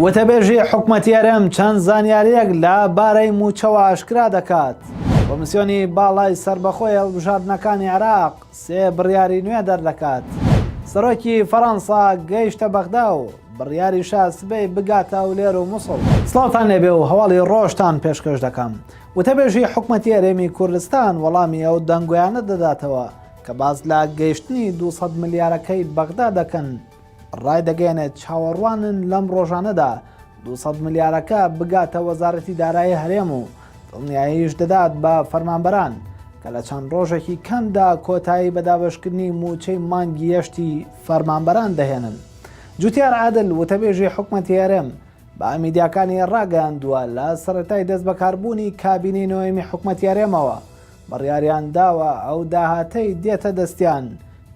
وتەبێژی حکومەتیارەم چەند زانیاریەک لە بارەی موچەوە ئاشکرا دەکات. کۆمیسیۆنی باڵای سربەخۆی هەڵبژاردنەکانی عێراق سێ بڕیاری نوێ دەردەکات. سەرۆکی فەڕەنسا گەیشتە بەغدا و بڕیاریشا سبەی بگاتە ئەولێر و مووسڵ. سڵاوتان لێبێ و هەواڵی ڕۆژتان پێشکەش دەکەم. وتەبێژی حکومەتی هەرێمی کوردستان وەڵامی ئەو دەنگۆیانە دەداتەوە کە باز لە گەیشتنی 200 ملیارەکەی بەغدا دەکەن. ڕای دەگەێنێت چاوەڕوانن لەم ڕۆژانەدا 200 ملیارەکە بگاتە وەزارەتی دارایی هەرێم و دڵنیاییش دەدات بە فەرمانبەران کە لە چەند ڕۆژێکی کەمدا کۆتایی بەدابەشکردنی موچەی مانگی یەشتی فەرمانبەران دەهێنن. جوتیار عادل وتەبێژی حکومەتی هەرێم بە میدیاکانی ڕاگەاندووە لە سەرەتای دەست بەکاربوونی کابینەی نوێمی حکومەتی هەرێمەوە بڕیاریان داوە ئەو داهاتەی دێتە دەستیان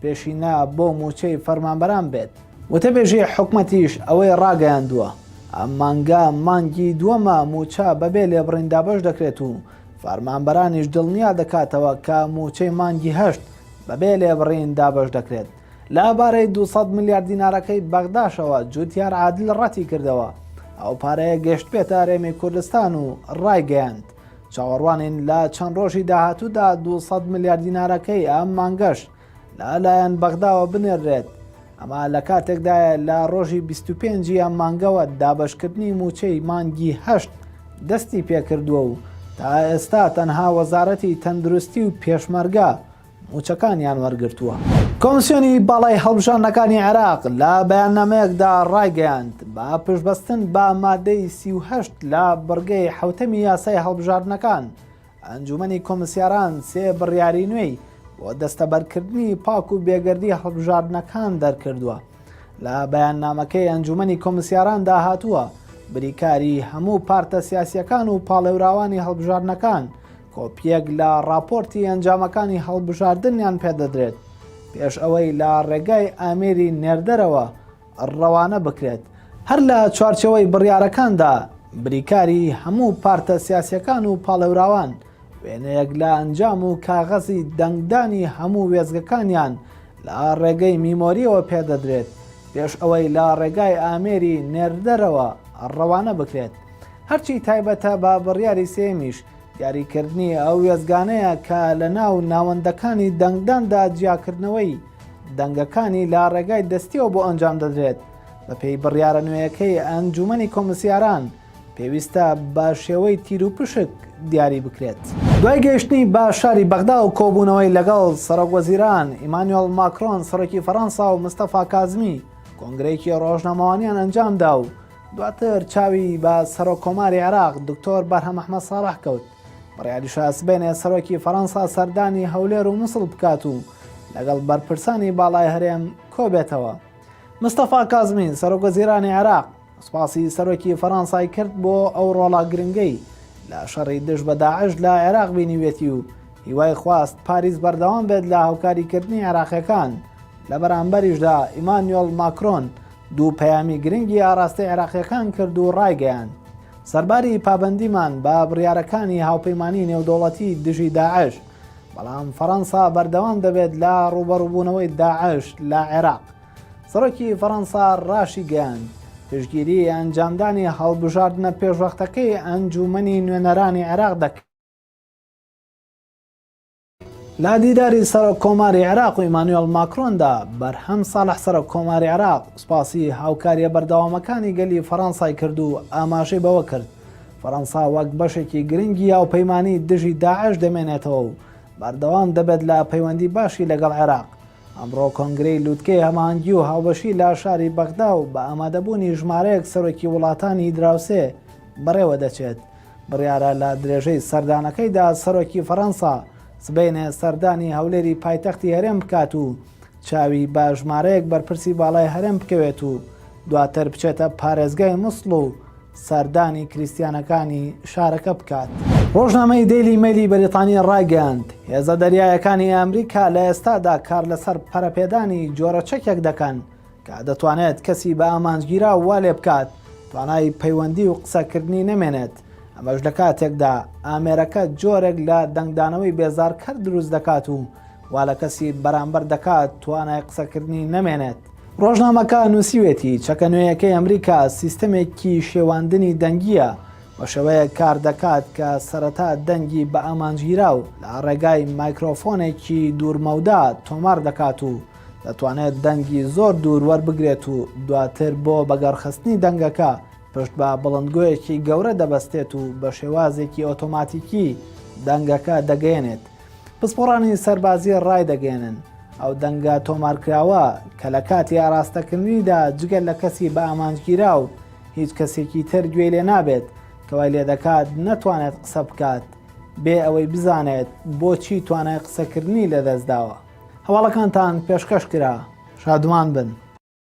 پێشینە بۆ موچەی فەرمانبەران بێت. وتەبێژی حکومەتیش ئەوەی ڕاگەیاندووە ئەم مانگە مانگی دووەمە موچە بەبێ لێبڕیندا بەش دەکرێت و فەرمانبەرانیش دڵنیا دەکاتەوە کە موچەی مانگی هەشت بەبێ لێبڕیندا بەش دەکرێت. لەبارەی 200 میلیارد دینارەکەی بەغداشەوە جوتیار عادل ڕەتی کردەوە ئەو پارەیە گەشت بێتە هەرێمی کوردستان و ڕایگەیاند. چاوەڕوانین لە چەند ڕۆژی داهاتوودا 200 میلیارد دینارەکەی ئەم مانگەش لەلایەن بەغداوە بنێڕێت. ئەمە لە کاتێکدایە لە ڕۆژی 25 ئەم مانگەوە دابەشکردنی موچەی مانگی هەشت دەستی پێکردووە و تا ئێستا تەنها وەزارەتی تەندروستی و پێشمەرگە موچەکانیان وەرگرتووە. کۆمیسیۆنی باڵای هەڵبژاردنەکانی عێراق لە بەیاننامەیەکدا ڕایگەیاند بە پشتبەستن بە مادەی 38 لە بڕگەی حوتەمی یاسای هەڵبژاردنەکان ئەنجومەنی کۆمسیاران سێ بڕیاری نوێی بۆ دەستەبەرکردنی پاک و بێگەردی هەڵبژاردنەکان دەرکردووە. لە بەیاننامەکەی ئەنجومەنی کۆمسیاران داهاتووە بریکاری هەموو پارتە سیاسیەکان و پاڵێوراوانی هەڵبژاردنەکان کۆپیەک لە راپۆرتی ئەنجامەکانی هەڵبژاردنیان پێدەدرێت پێش ئەوەی لە ڕێگای ئامێری نێردەرەوە ڕەوانە بکرێت. هەر لە چوارچەوەی بڕیارەکاندا بریکاری هەموو پارتە سیاسیەکان و پاڵێوراوان وێنەیەک لە ئەنجام و کاغەزی دەنگدانی هەموو وێزگەکانیان لە ڕێگەی میمۆریەوە پێدەدرێت پێش ئەوەی لە ڕێگای ئامێری نێردەرەوە ڕەوانە بکرێت. هەرچی تایبەتە بە بڕیاری سێمیش دیاریکردنی ئەو وێزگانەیە کە لە ناو ناوەندەکانی دەنگداندا جیاکردنەوەی دەنگەکانی لە ڕێگای دەستیەوە بۆ ئەنجام دەدرێت. بە پێی بڕیارە نوێیەکەی ئەنجومەنی کۆمسیاران پێویستە بە شێوەی تیر و پشک دیاری بکرێت. دوای گەیشتنی بە شاری بەغدا و کۆبوونەوەی لەگەڵ سەرۆکوەزیران ئیمانوێل ماکرۆن سەرۆکی فەڕەنسا و مستەفا کازمی کۆنگرەیەکی ڕۆژنامەوانیان ئەنجامدا و دواتر چاوی بە سەرۆکۆماری عێراق دکتۆر بەرهەم ئەحمەد ساڵح کەوت. بڕیاریشە سبێنێ سەرۆکی فەڕەنسا سەردانی هەولێر و مووسڵ بکات و لەگەڵ بەرپرسانی باڵای هەرێم کۆبێتەوە. مستەفا کازمی سەرۆکوەزیرانی عێراق سوپاسی سەرۆکی فەڕەنسای کرد بۆ ئەو ڕۆڵە گرنگەی لە شەڕی دژ بە داعش لە عێراق بینیوێتی و هیوای خواست پاریس بەردەوام بێت لە هاوکاریکردنی عێراقیەکان. لە بەرامبەریشدا ئیمانوێل ماکرۆن دوو پەیامی گرنگی ئاراستەی عێراقیەکان کرد و ڕایگەیاند. سەرباری پابەندیمان بە بڕیارەکانی هاوپەیمانی نێودەوڵەتی دژی داعش، بەڵام فەڕەنسا بەردەوام دەبێت لە ڕوبەڕووبوونەوەی داعش لە عێراق. سەرۆکی فەڕەنسا ڕاشی گەیاند پشتگیری ئەنجامدانی هەڵبژاردنە پێشوەختەکەی ئەنجومەنی نوێنەرانی عێراق دەکات. لە دیداری سەرۆکۆماری عێراق و ئیمانوێل ماکرۆندا بەرهەم ساڵح سەرۆکۆماری عێراق سوپاسی هاوکاریە بەردەوامەکانی گەلی فەڕەنسای کرد و ئاماژەی بەوە کرد فەڕەنسا وەک بەشێکی گرنگی هاوپەیمانی دژی داعش دەمێنێتەوە و بەردەوام دەبێت لە پەیوەندی باشی لەگەڵ عێراق. ئەمڕۆ کۆنگرەی لووتکەی هەماهەنگی و هاوبەشی لە شاری بەغدا و بە ئامادەبوونی ژمارەیەک سەرۆکی وڵاتانی دراوسێ بەڕێوە دەچێت. بڕیارە لە درێژەی سەردانەکەیدا سەرۆکی فەڕەنسا سبەینێ سەردانی هەولێری پایتەختی هەرێم بکات و چاوی بە ژمارەیەک بەرپرسی باڵای هەرێم بکەوێت و دواتر بچێتە پارێزگای مووسڵ و سەردانی کریسیانەکانی شارەکە بکات. ڕۆژنامەی دەیلی مەیلی بەریتانی ڕایگەیاند هێزە دەریایەکانی ئەمریکا لە ئێستادا کار لەسەر پەرەپێدانی جۆرە چەکێک دەکەن کە دەتوانێت کەسی بە ئامانجگیرا وا لێ بکات توانای پەیوەندی و قسەکردنی نەمێنێت. ئەمەش لە کاتێکدا ئامێرەکە جۆرێک لە دەنگدانەوەی بێزارکەر دروست دەکات و وا لە کەسی بەرامبەر دەکات توانای قسەکردنی نەمێنێت. ڕۆژنامەکە نووسیوێتی چەکە نوێیەکەی ئەمریکا سیستەمێکی شێواندنی دەنگیە بە شێوەیە کار دەکات کە سەرەتا دەنگی بە ئامانجگیرا و لە ڕێگای مایکرۆفۆنێکی دوورمەودا تۆمار دەکات و دەتوانێت دەنگی زۆر دوور وەربگرێت و دواتر بۆ بەگەڕخستنی دەنگەکە پشت بە بڵندگۆیەکی گەورە دەبەستێت و بە شێوازێکی ئۆتۆماتیکی دەنگەکە دەگەێنێت. پسپۆڕانی سەربازی ڕای دەگەێنن ئەو دەنگە تۆمارکراوە کە لە کاتی ئاراستەکردنیدا جگەل لە کەسی بە ئامانجگیرا و هیچ کەسێکی تر گوێ لێ نابێت کەوای لێ دەکات نەتوانێت قسە بکات بێ ئەوەی بزانێت بۆچی توانای قسەکردنی لەدەستداوە. هەواڵەکانتان پێشکەش کرا. شادومان بن.